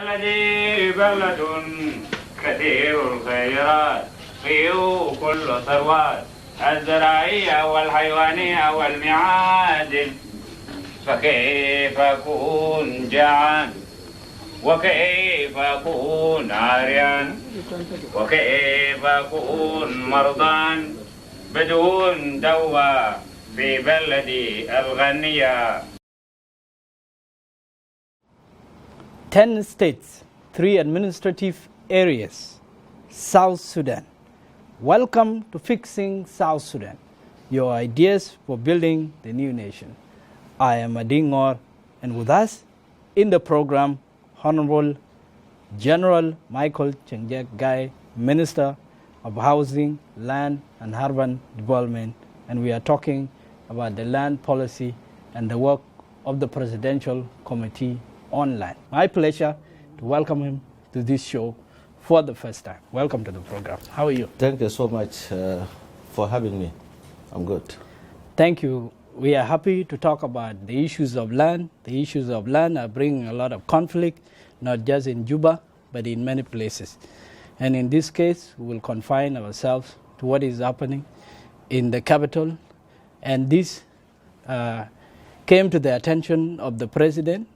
بلدي بلد كثير الخيرات فيه كل ثروات الزراعية والحيوانية والمعادن، فكيف أكون جعان وكيف أكون عاريان وكيف أكون مرضان بدون دواء في بلدي الغنية. 10 states, 3 administrative areas, South Sudan. Welcome to Fixing South Sudan, your ideas for building the new nation. I am Adingor, and with us in the program, Honorable General Michael Chiengjiek Guy, Minister of Housing, Land and Urban Development, and we are talking about the land policy and the work of the Presidential Committee on Land. My pleasure to welcome him to this show for the first time. Welcome to the program. How are you? Thank you so much for having me. I'm good. Thank you. We are happy to talk about the issues of land. The issues of land are bringing a lot of conflict, not just in Juba, but in many places. And in this case, we will confine ourselves to what is happening in the capital. And this came to the attention of the president,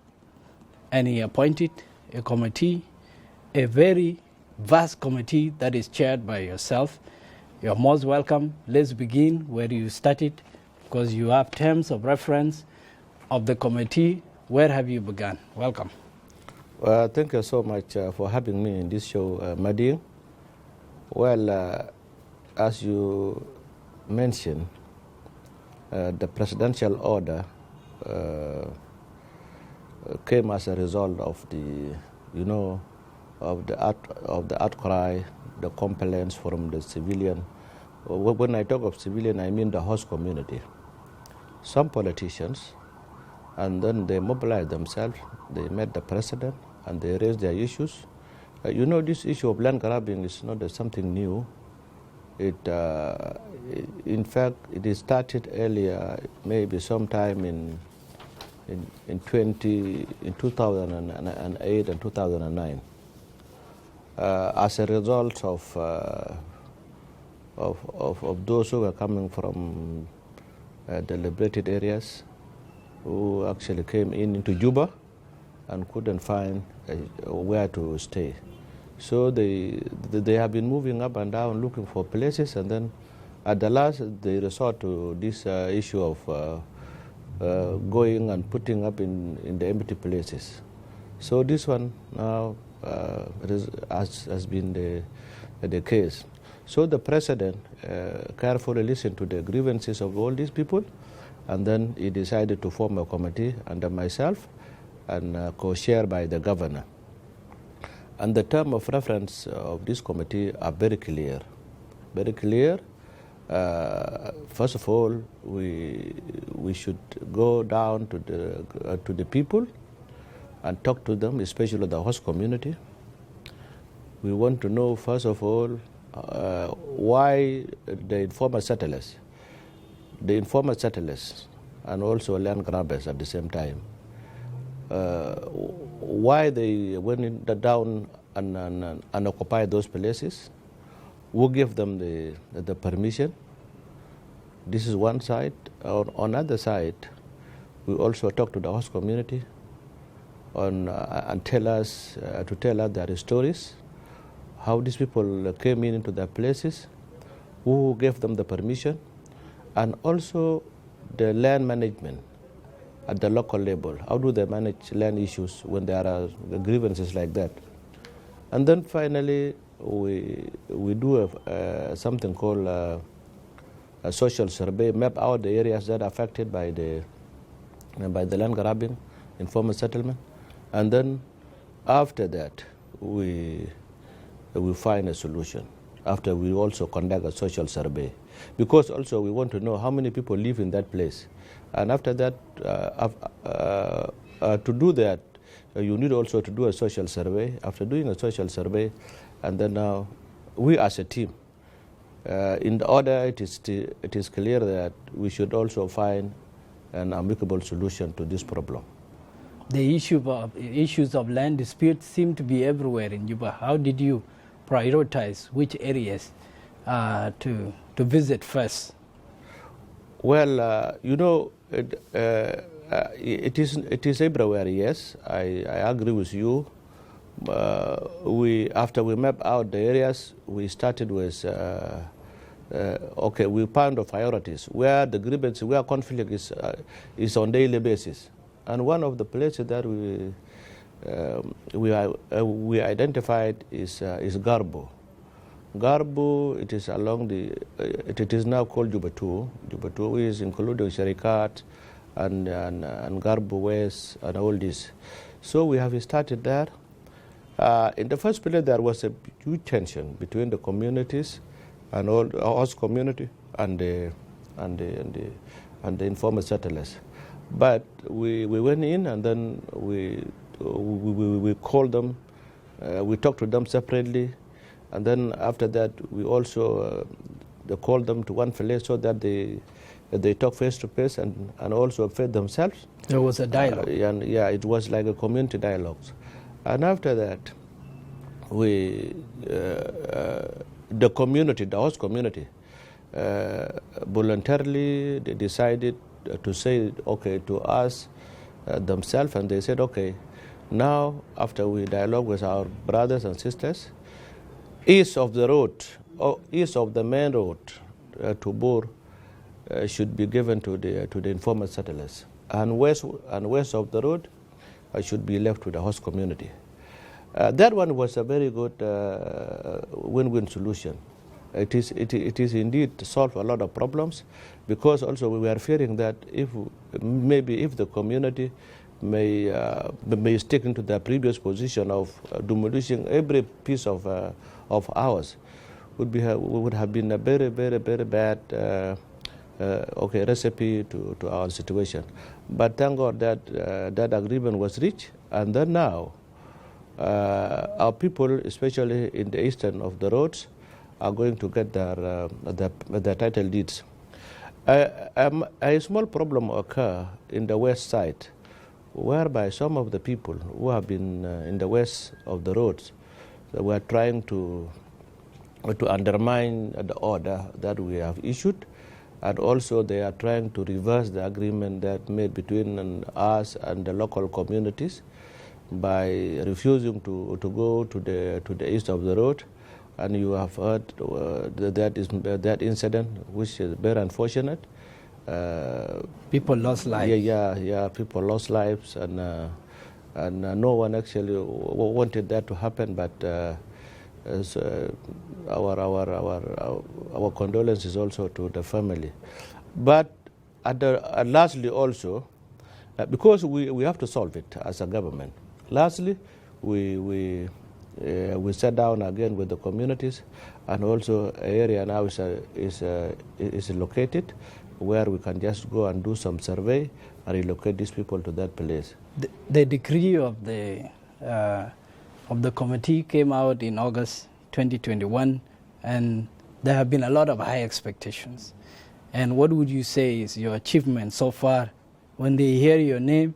and he appointed a committee, a very vast committee that is chaired by yourself. You're most welcome. Let's begin where you started, because you have terms of reference of the committee. Where have you begun? Welcome. Thank you so much for having me in this show, Madin. Well, as you mentioned, the presidential order came as a result of the, of the outcry, the complaints from the civilian. When I talk of civilian, I mean the host community. Some politicians, and then they mobilized themselves. They met the president and they raised their issues. This issue of land grabbing is not something new. In fact, it started earlier, maybe sometime in 2008 and 2009, as a result of those who were coming from the liberated areas, who actually came into Juba and couldn't find where to stay. So they have been moving up and down looking for places, and then at the last they resort to this issue of going and putting up in the empty places. So this one now has been the case. So the president carefully listened to the grievances of all these people, and then he decided to form a committee under myself and co-chaired by the governor. And the term of reference of this committee are very clear. Very clear. First of all, we should go down to the people and talk to them, especially the host community. We want to know, first of all, why the informal settlers, and also land grabbers at the same time, why they went down and occupied those places, who gave them the permission. This is one side. On the other side, we also talk to the host community and tell us their stories, how these people came into their places, who gave them the permission, and also the land management at the local level. How do they manage land issues when there are grievances like that? And then finally, we do something called a social survey, map out the areas that are affected by the land grabbing, informal settlement, and then after that we find a solution. After we also conduct a social survey, because also we want to know how many people live in that place, and after that, to do that, you need also to do a social survey. After doing a social survey, and then now we as a team, in the order it is clear that we should also find an amicable solution to this problem. The issues of land disputes seem to be everywhere in Juba. How did you prioritize which areas to visit first? Well, it is everywhere. Yes, I agree with you. After we mapped out the areas, we started with we found the priorities where the grievance, where conflict is on daily basis, and one of the places that we identified is Garbo. Garbo, it is along the, it is now called Juba 2. Juba 2 is including Sharikat and Garbo West and all this. So we have started there. In the first place, there was a huge tension between the communities and all the host community and the informal settlers. But we went in and then we called them, we talked to them separately. And then after that, we also called them to one place so that they talk face to face and also fed themselves. There was a dialogue. It was like a community dialogue. And after that, the community, the host community, voluntarily they decided to say okay to us themselves, and they said okay, now after we dialogue with our brothers and sisters, east of the road, or east of the main road to Bor should be given to the informal settlers, and west of the road should be left to the host community. That one was a very good win-win solution. It is indeed solved a lot of problems, because also we were fearing that if the community may stick into their previous position of demolishing every piece of ours, would have been a very, very, very bad recipe to our situation. But thank God that that agreement was reached, and then now our people, especially in the eastern of the roads, are going to get their title deeds. A small problem occur in the west side, whereby some of the people who have been in the west of the roads were trying to undermine the order that we have issued, and also they are trying to reverse the agreement that made between us and the local communities by refusing to go to the east of the road. And you have heard that incident, which is very unfortunate. People lost lives. Yeah. People lost lives, and no one actually wanted that to happen. But our condolences also to the family. But lastly, also, because we have to solve it as a government. Lastly, we sat down again with the communities, and also an area now is located where we can just go and do some survey and relocate these people to that place. The decree of the committee came out in August 2021, and there have been a lot of high expectations. And what would you say is your achievement so far? When they hear your name,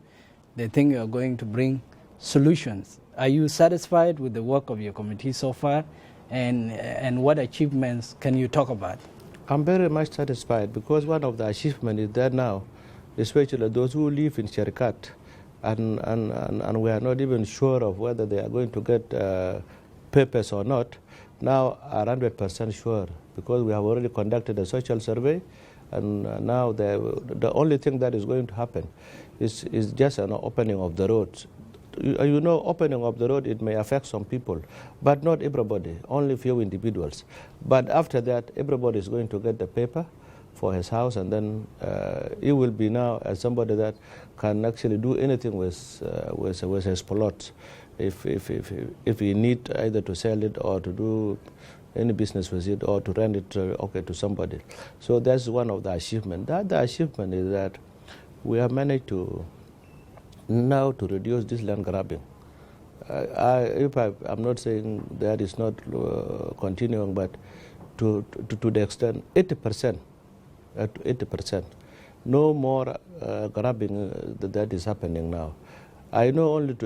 they think you're going to bring solutions. Are you satisfied with the work of your committee so far? And what achievements can you talk about? I'm very much satisfied, because one of the achievements is that now, especially those who live in Sharikat, and we are not even sure of whether they are going to get papers or not, now are 100% sure, because we have already conducted a social survey, and now the only thing that is going to happen is just an opening of the roads. Opening of the road, it may affect some people, but not everybody, only few individuals. But after that, everybody is going to get the paper for his house, and then he will be now as somebody that can actually do anything with his plots, if he need either to sell it or to do any business with it or to rent it to somebody. So that's one of the achievements. The other achievement is that we have managed to reduce this land grabbing. I'm not saying that is not continuing, but to the extent 80%, no more grabbing that is happening now. I know only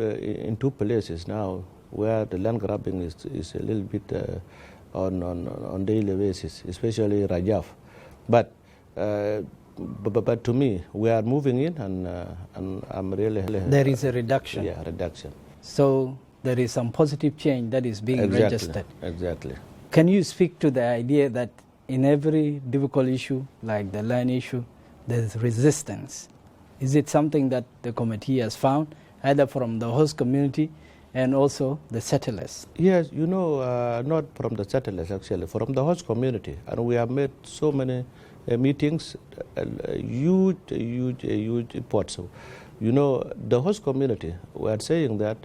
in two places now where the land grabbing is a little bit on daily basis, especially Rajaf. But to me, we are moving in, and I'm really... There is a reduction. Yeah, reduction. So there is some positive change that is being registered. Exactly. Can you speak to the idea that in every difficult issue, like the land issue, there's resistance? Is it something that the committee has found, either from the host community and also the settlers? Yes, not from the settlers actually, from the host community. And we have made so many meetings, huge reports. The host community were saying that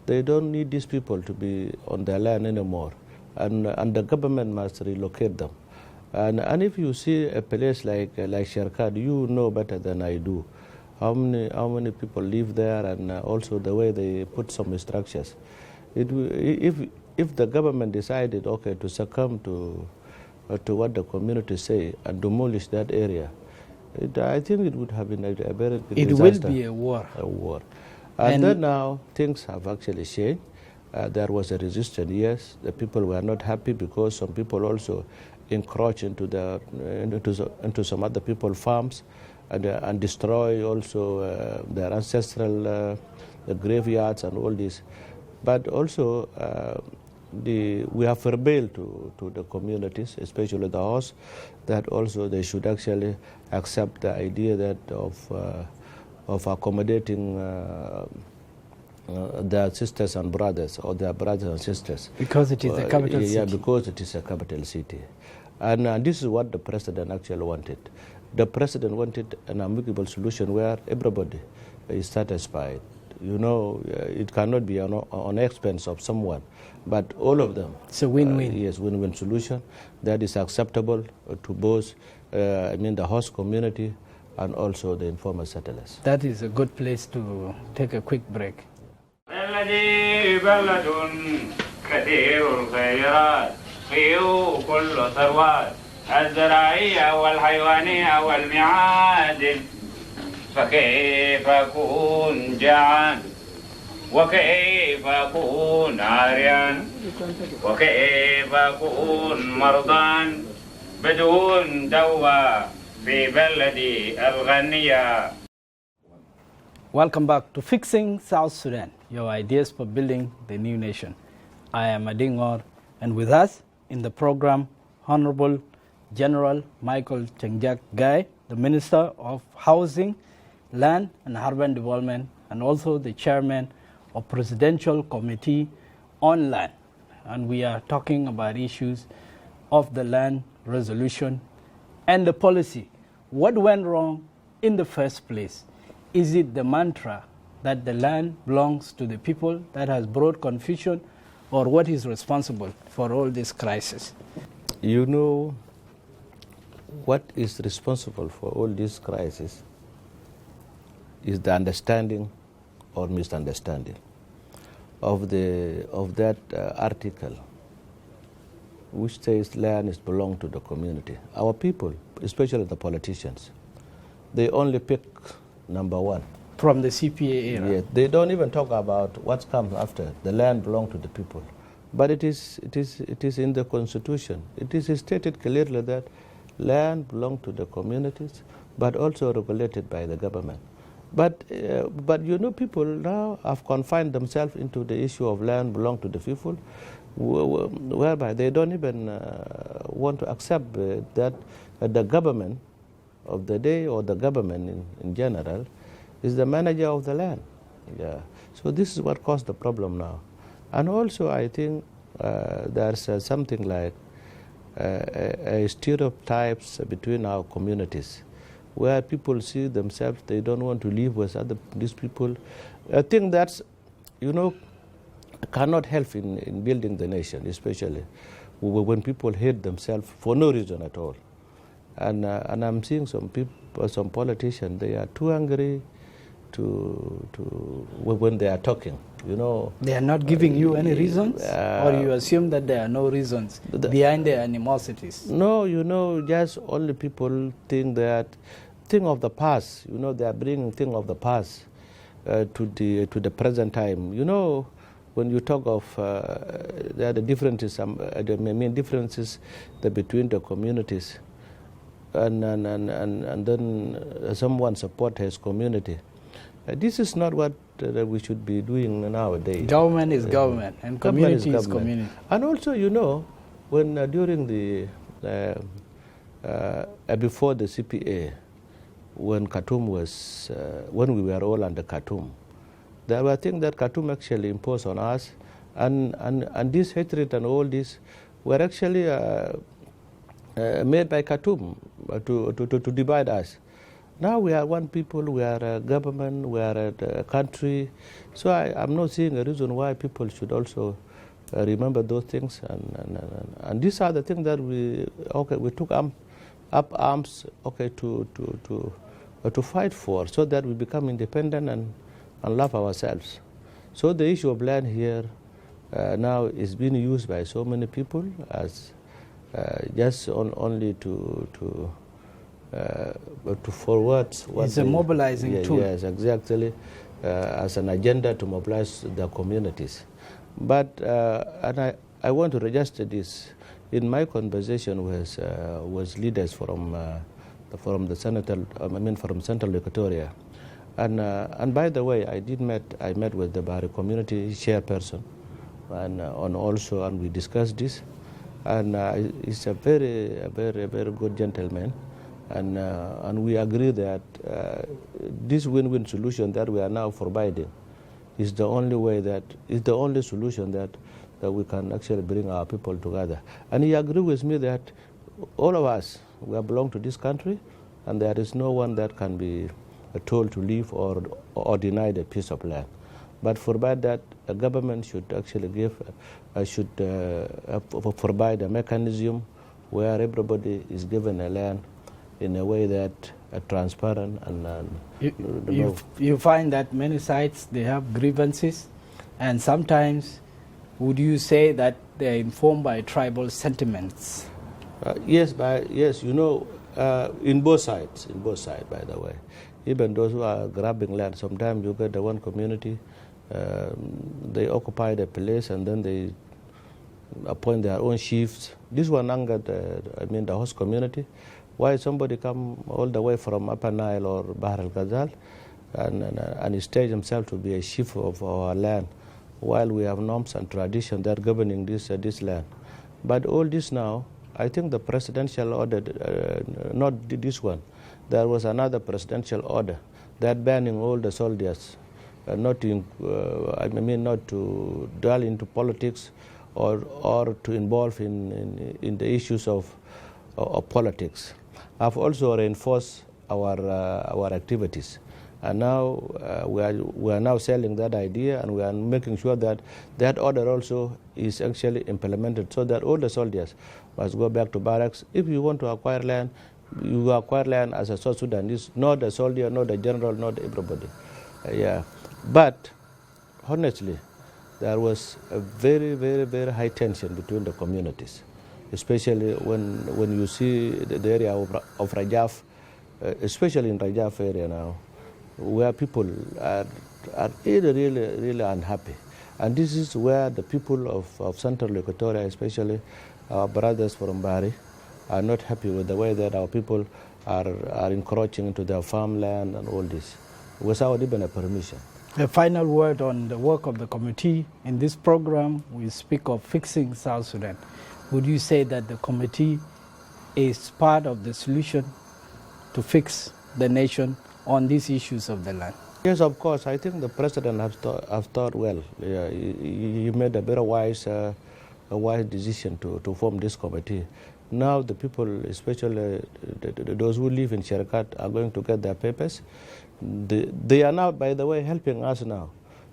they don't need these people to be on their land anymore, and the government must relocate them. And if you see a place like Sherkad, you know better than I do how many people live there, and also the way they put some structures. If the government decided, okay, to succumb to what the community say and demolish that area, I think it would have been a very good disaster. It will be a war. A war. And then now things have actually changed. There was a resistance, yes. The people were not happy because some people also encroach into some other people's farms and destroy also their ancestral graveyards and all this. But also we have prevailed to the communities, especially the hosts, that also they should actually accept the idea that of accommodating their sisters and brothers, or their brothers and sisters. Because it is a capital city. Yeah, because it is a capital city. And this is what the president actually wanted. The president wanted an amicable solution where everybody is satisfied. It cannot be on expense of someone, but all of them. It's a win-win. Yes, win-win solution that is acceptable to both, the host community and also the informal settlers. That is a good place to take a quick break. الذي بلد كثير الخيرات فيه كل ثروات الزراعية والحيوانية والمعادن فكيف أكون جاعان وكيف أكون عاريان وكيف أكون مرضان بدون دواء في بلدي الغنية. Welcome back to Fixing South Sudan, your ideas for building the new nation. I am Adingor, and with us in the program, Honorable General Michael Chiengjiek Guy, the Minister of Housing, Land and Urban Development, and also the Chairman of Presidential Committee on Land. And we are talking about issues of the land resolution and the policy. What went wrong in the first place? Is it the mantra that the land belongs to the people that has brought confusion, or what is responsible for all this crisis? What is responsible for all this crisis is the understanding or misunderstanding of that article which says land is belong to the community. Our people, especially the politicians, they only pick number one. From the CPA era. Yeah, they don't even talk about what comes after. The land belongs to the people. But it is in the Constitution. It is stated clearly that land belongs to the communities, but also regulated by the government. But people now have confined themselves into the issue of land belong to the people, whereby they don't even want to accept that the government of the day, or the government in general, is the manager of the land. Yeah. So this is what caused the problem now. And also I think there's something like stereotypes between our communities, where people see themselves, they don't want to live with these people. I think that's, cannot help in building the nation, especially when people hate themselves for no reason at all. And I'm seeing some people, some politicians, they are too angry when they are talking. They are not giving you any reasons, or you assume that there are no reasons behind their animosities? No, just only people think of the past. They are bringing things of the past, to the present time. You know, when you talk of there are the differences, the main differences between the communities, and then someone support his community. This is not what we should be doing nowadays. Government is government, and community is community. And also, you know, when during the before the CPA, when Khartoum was, when we were all under Khartoum, there were things that Khartoum actually imposed on us, and this hatred and all this were actually made by Khartoum to divide us. Now we are one people, we are a government, we are a country, so I'm not seeing a reason why people should also remember those things, and these are the things that we took up arms, to fight for, so that we become independent and love ourselves. So the issue of land here now is being used by so many people as just only to forward what it's a mobilizing tool. Yes, exactly, as an agenda to mobilize the communities. But and I want to register this in my conversation with leaders from the Central, from Central Equatoria, and by the way, I met with the Bahari community chairperson, and we discussed this, and he's a very good gentleman, and we agree that this win-win solution that we are now providing is the only way, that is the only solution that we can actually bring our people together. And he agreed with me that all of us, we belong to this country, and there is no one that can be told to leave or denied a piece of land. But for that, a government should actually provide a mechanism where everybody is given a land in a way that transparent and you find that many sites, they have grievances, and sometimes would you say that they're informed by tribal sentiments? Yes, you know, in both sides, by the way. Even those who are grabbing land, sometimes you get the one community, they occupy the place and then they appoint their own chiefs. This one angered, the host community. Why somebody come all the way from Upper Nile or Bahr al-Ghazal and he stage himself to be a chief of our land, while we have norms and tradition that are governing this land. But all this now, I think the presidential order, not this one, there was another presidential order that banning all the soldiers, not to dwell into politics or to involve in the issues of politics. I've also reinforced our activities, and now we are now selling that idea, and we are making sure that that order also is actually implemented, so that all the soldiers must go back to barracks. If you want to acquire land, you acquire land as a South Sudanese, not a soldier, not a general, not everybody. But honestly, there was a very high tension between the communities, especially when you see the area of Rajaf, especially in Rajaf area now, where people are really unhappy. And this is where the people of Central Equatoria, especially our brothers from Bahari, are not happy with the way that our people are encroaching into their farmland and all this, without even a permission. A final word on the work of the committee. In this program, we speak of fixing South Sudan. Would you say that the committee is part of the solution to fix the nation on these issues of the land? Yes, of course. I think the president has thought well. He made a very wise decision to form this committee. Now the people, especially those who live in Sherikat, are going to get their papers. They are now, by the way, helping us now.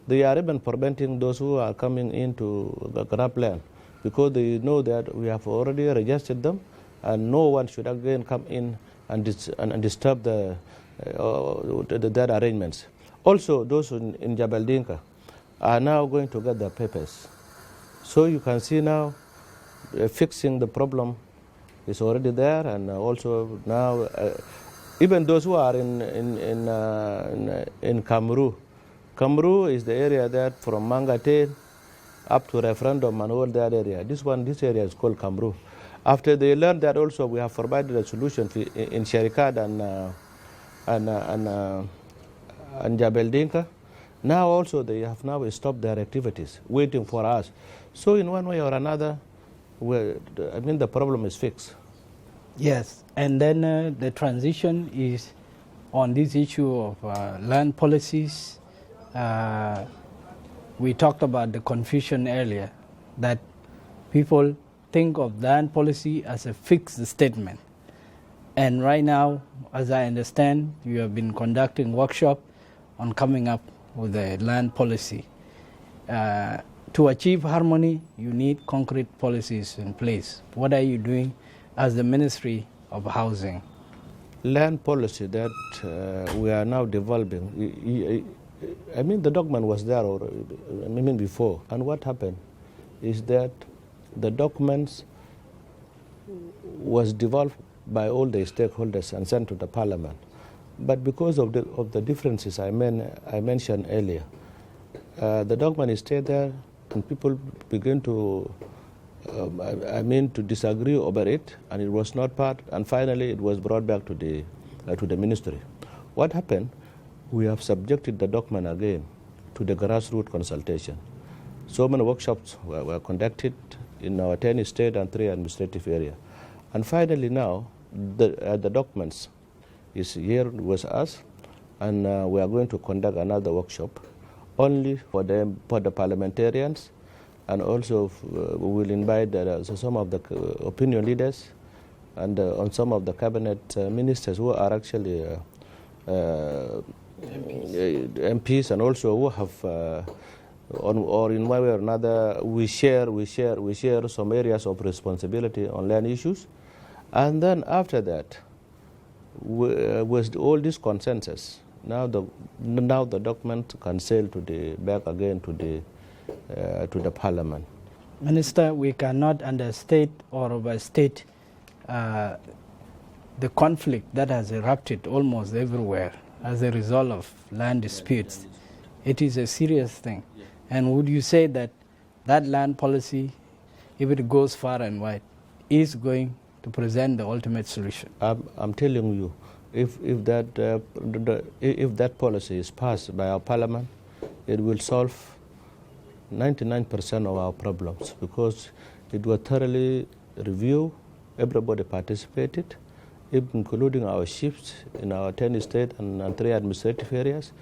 They are even preventing those who are coming into the grab land, because they know that we have already registered them, and no one should again come in and disturb their arrangements. Also, those in Jabal Dinka are now going to get their papers. So you can see now fixing the problem is already there, and also now even those who are in Cameroon, Kamru is the area that from Mangatene up to referendum and all that area. This area is called Kamru. After they learned that also, we have provided a solution in Sherikad and Jabal Dinka. Now also they have now stopped their activities, waiting for us. So in one way or another, the problem is fixed. Yes, and then the transition is on this issue of land policies. We talked about the confusion earlier, that people think of land policy as a fixed statement. And right now, as I understand, you have been conducting workshops on coming up with a land policy. To achieve harmony, you need concrete policies in place. What are you doing as the Ministry of Housing? Land policy that we are now developing, the document was there before. And what happened is that the documents was developed by all the stakeholders and sent to the parliament. But because of the differences I mentioned earlier, the document stayed there and people begin to disagree over it, and it was not part, and finally it was brought back to the ministry. What happened? We have subjected the document again to the grassroots consultation. So many workshops were conducted in our 10 state and 3 administrative areas. And finally now, the documents is here with us, and we are going to conduct another workshop only for the parliamentarians, and also we will invite some of the opinion leaders and on some of the cabinet ministers who are actually MPs, and also who have or in one way or another we share some areas of responsibility on land issues. And then after that, with all this consensus, now the document can sail back again to the parliament. Minister, we cannot understate or overstate the conflict that has erupted almost everywhere as a result of land disputes. It is a serious thing. And would you say that land policy, if it goes far and wide, is going to present the ultimate solution? I'm telling you, if that policy is passed by our parliament, it will solve 99% of our problems, because it was thoroughly reviewed. Everybody participated, including our chiefs in our 10 state and 3 administrative areas.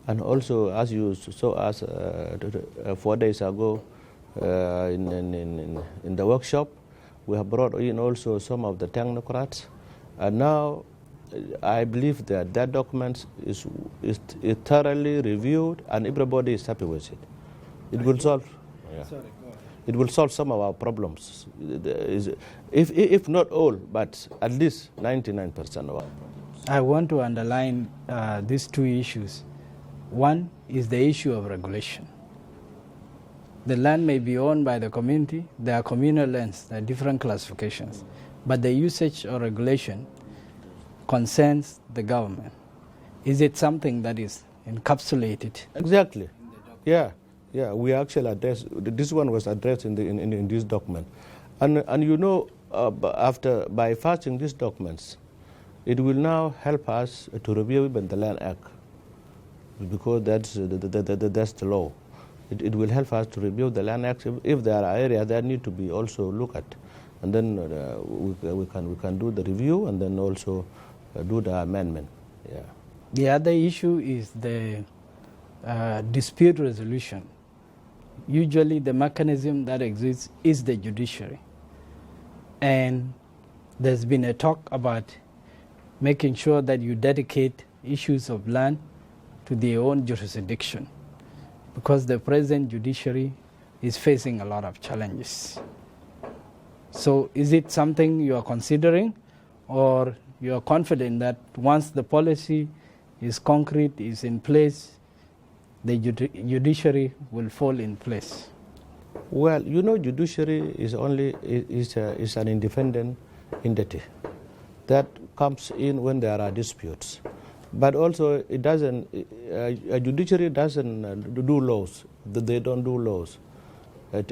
And also, as you saw us 4 days ago in the workshop, we have brought in also some of the technocrats. And now I believe that document is thoroughly reviewed and everybody is happy with it. It will solve. Yeah. It will solve some of our problems. If not all, but at least 99% of our problems. I want to underline these two issues. One is the issue of regulation. The land may be owned by the community. There are communal lands, there are different classifications. But the usage or regulation concerns the government. Is it something that is encapsulated? Exactly. Yeah, we actually addressed, this one was addressed in this document. And by passing these documents, it will now help us to review even the Land Act, because that's the law. It will help us to review the Land Act if there are areas that need to be also looked at, and then we can do the review and then also do the amendment. Yeah. The other issue is the dispute resolution. Usually the mechanism that exists is the judiciary, and there's been a talk about making sure that you dedicate issues of land to their own jurisdiction, because the present judiciary is facing a lot of challenges. So is it something you are considering, or you are confident that once the policy is concrete, is in place, the judiciary will fall in place? Well, judiciary is an independent entity that comes in when there are disputes. But also, it doesn't. A judiciary doesn't do laws. They don't do laws.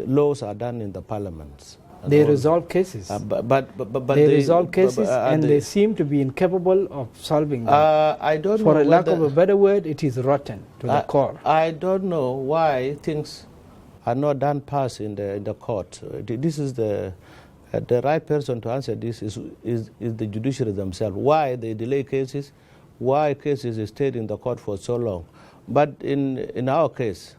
Laws are done in the parliaments. They resolve cases. But they resolve cases, and they seem to be incapable of solving them. I don't know. For a lack of a better word, it is rotten to the core. I don't know why things are not done past in the court. This is the right person to answer this is the judiciary themselves. Why they delay cases? Why cases stayed in the court for so long? But in our case,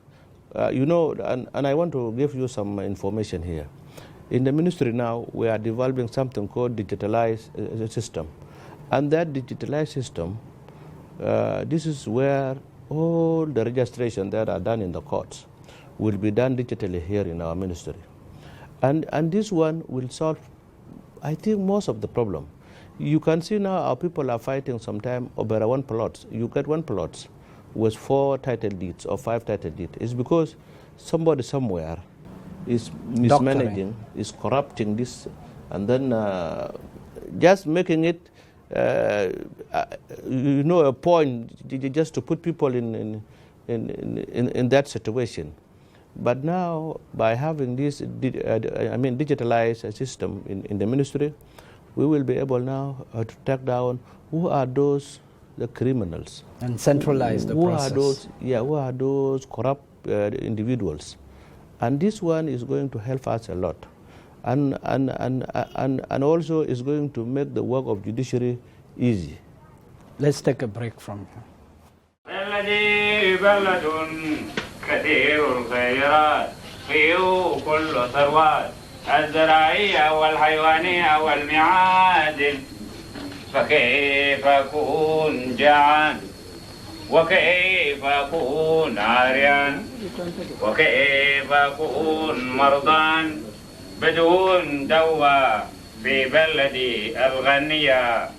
and I want to give you some information here. In the ministry now, we are developing something called digitalized system. And that digitalized system, this is where all the registration that are done in the courts will be done digitally here in our ministry. And this one will solve, I think, most of the problem. You can see now our people are fighting sometimes over one plot. You get one plot with 4 title deeds or 5 title deeds. It's because somebody somewhere is mismanaging, is corrupting this, and then just making it, a point just to put people in that situation. But now, by having this, digitalized system in the ministry, we will be able now to track down who are the criminals and centralize the process. Who are those corrupt individuals. And this one is going to help us a lot, and also is going to make the work of judiciary easy. Let's take a break from here. الزراعية والحيوانية والمعادن فكيف أكون جاعان وكيف أكون عاريان وكيف أكون مرضان بدون دواء في بلدي الغنية.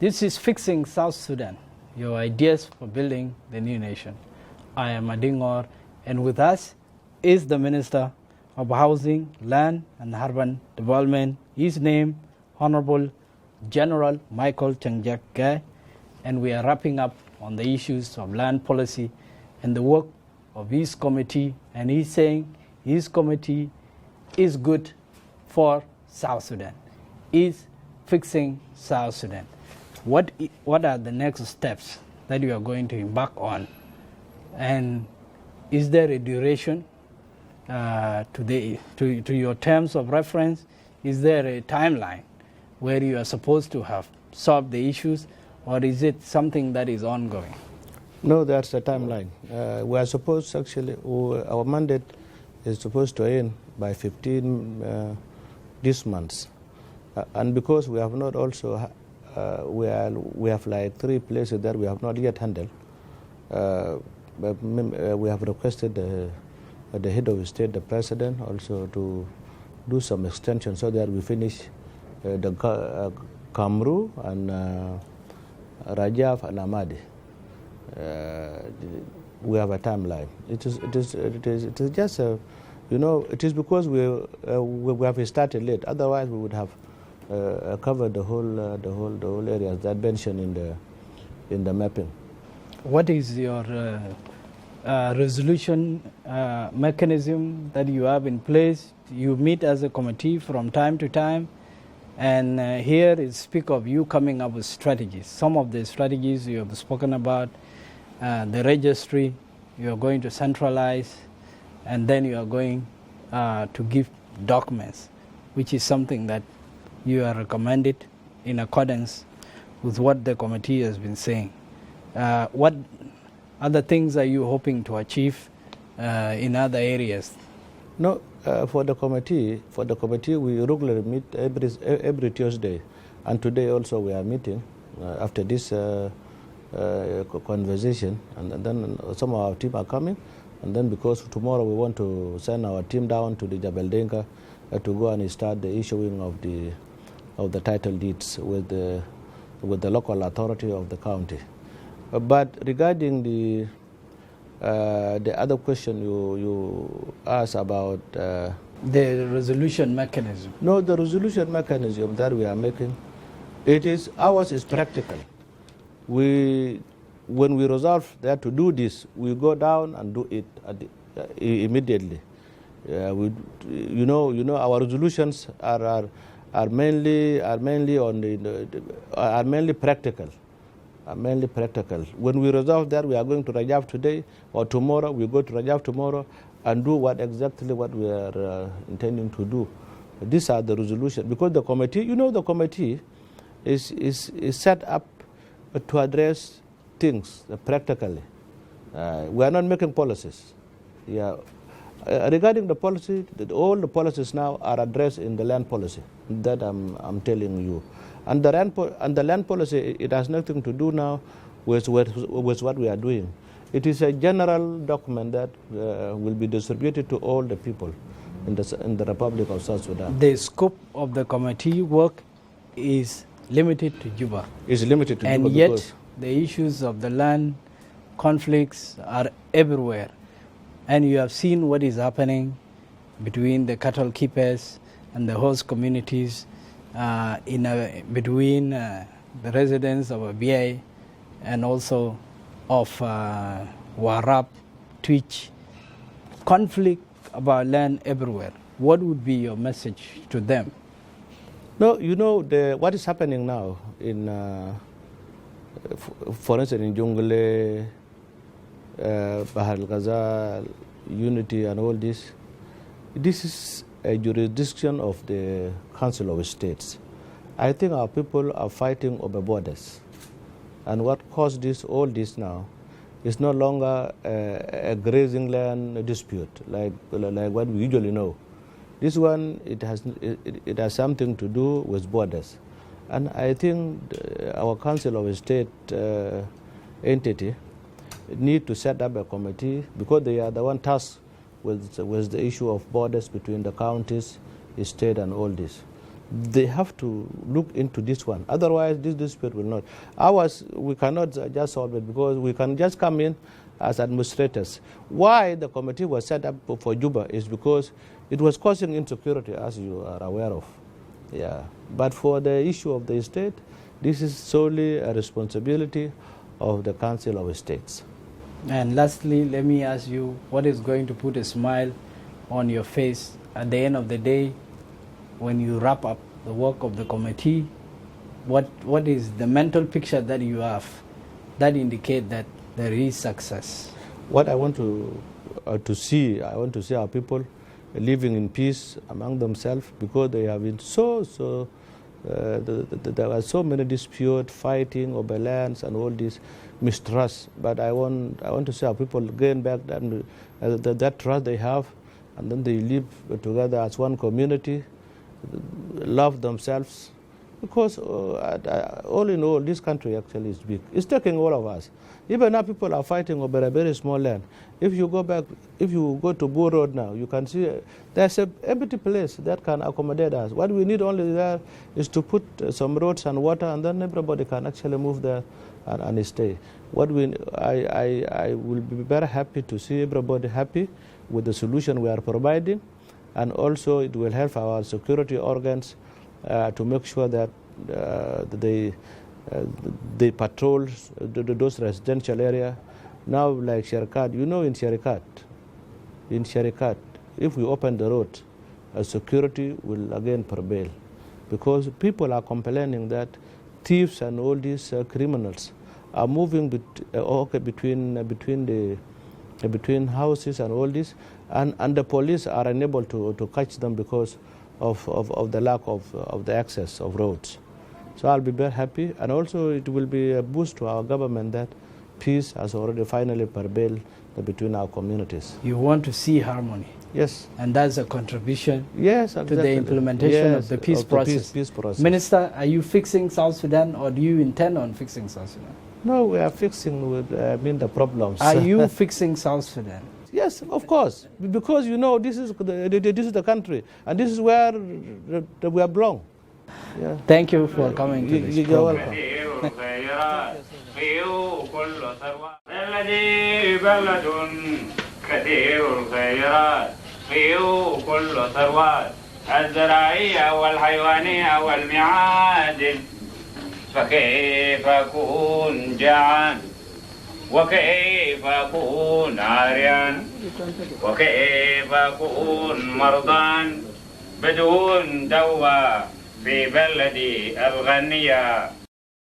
This is Fixing South Sudan, your ideas for building the new nation. I am Adingor, and with us is the Minister of Housing, Land and Urban Development. His name, Honorable General Michael Chiengjiek, and we are wrapping up on the issues of land policy and the work of his committee, and he's saying his committee is good for South Sudan, is fixing South Sudan. What are the next steps that you are going to embark on, and is there a duration to your terms of reference? Is there a timeline where you are supposed to have solved the issues, or is it something that is ongoing? No, that's a timeline. We are supposed, actually, our mandate is supposed to end by 15 this month. And because we have not also, we have like 3 places that we have not yet handled. We have requested the head of state, the president, also to do some extension so that we finish the Kamru and Rajaf and Ahmadi. We have a timeline. It is just it is because we have started late. Otherwise, we would have covered the whole areas that mentioned in the mapping. What is your resolution mechanism that you have in place? You meet as a committee from time to time, and here is speak of you coming up with strategies. Some of the strategies you have spoken about, the registry, you are going to centralize, and then you are going to give documents, which is something that you are recommended in accordance with what the committee has been saying. What other things are you hoping to achieve in other areas? No, for the committee, we regularly meet every Tuesday, and today also we are meeting after this conversation, and then some of our team are coming, and then because tomorrow we want to send our team down to the Jabal Denka to go and start the issuing of the title deeds with the local authority of the county. But regarding the other question you asked about the resolution mechanism. No, the resolution mechanism that we are making, ours is practical. when we resolve that to do this, we go down and do it immediately. Our resolutions are mainly practical. When we resolve that, we are going to Rajab today or tomorrow. We go to Rajab tomorrow and do exactly what we are intending to do. These are the resolutions, because the committee is set up to address things practically. We are not making policies. Regarding the policy, all the policies now are addressed in the land policy. That I'm telling you. And the land policy, it has nothing to do now with what we are doing. It is a general document that will be distributed to all the people in the Republic of South Sudan. The scope of the committee work is limited to Juba. It's limited to Juba. And yet the issues of the land conflicts are everywhere. And you have seen what is happening between the cattle keepers and the host communities, between the residents of Abiy and also of Warab, Twitch. Conflict about land everywhere. What would be your message to them? No, what is happening now in, for instance, in Jonglei, Bahar al-Ghazal, Unity and all this. This is a jurisdiction of the Council of States. I think our people are fighting over borders. And what caused all this now is no longer a grazing land dispute like what we usually know. This one, it has something to do with borders. And I think our Council of State entity need to set up a committee, because they are the one tasked with the issue of borders between the counties, the state and all this. They have to look into this one. Otherwise, this dispute will not. We cannot just solve it, because we can just come in as administrators. Why the committee was set up for Juba is because it was causing insecurity, as you are aware of. Yeah. But for the issue of the state, this is solely a responsibility of the Council of States. And lastly, let me ask you, what is going to put a smile on your face at the end of the day when you wrap up the work of the committee? What is the mental picture that you have that indicate that there is success? What I want to see our people living in peace among themselves, because they have been there were so many disputes, fighting over lands and all this mistrust. But I want to see our people gain back that trust they have, and then they live together as one community, love themselves. Because all in all, this country actually is big. It's taking all of us. Even now, people are fighting over a very small land. If you go to Bull Road now, you can see there's an empty place that can accommodate us. What we need only there is to put some roads and water, and then everybody can actually move there and stay. I will be very happy to see everybody happy with the solution we are providing, and also it will help our security organs to make sure that they patrol those residential areas. Now, like Sharikat, in Sharikat, if we open the road, security will again prevail, because people are complaining that thieves and all these criminals are moving between houses and all this, and the police are unable to catch them because of the lack of the access of roads. So I'll be very happy, and also it will be a boost to our government that peace has already finally prevailed between our communities. You want to see harmony. Yes. And that's a contribution exactly. to the implementation of the peace process. Peace process. Minister, are you fixing South Sudan, or do you intend on fixing South Sudan? No, we are fixing the problems. Are you fixing South Sudan? Yes, of course, because this is the country, and this is where we belong. Yeah. Thank you for coming to this You're program. الزراعية والحيوانية والمعادن فكيف أكون جعان وكيف أكون عاريان وكيف أكون مرضان بدون دواء في بلدي الغنية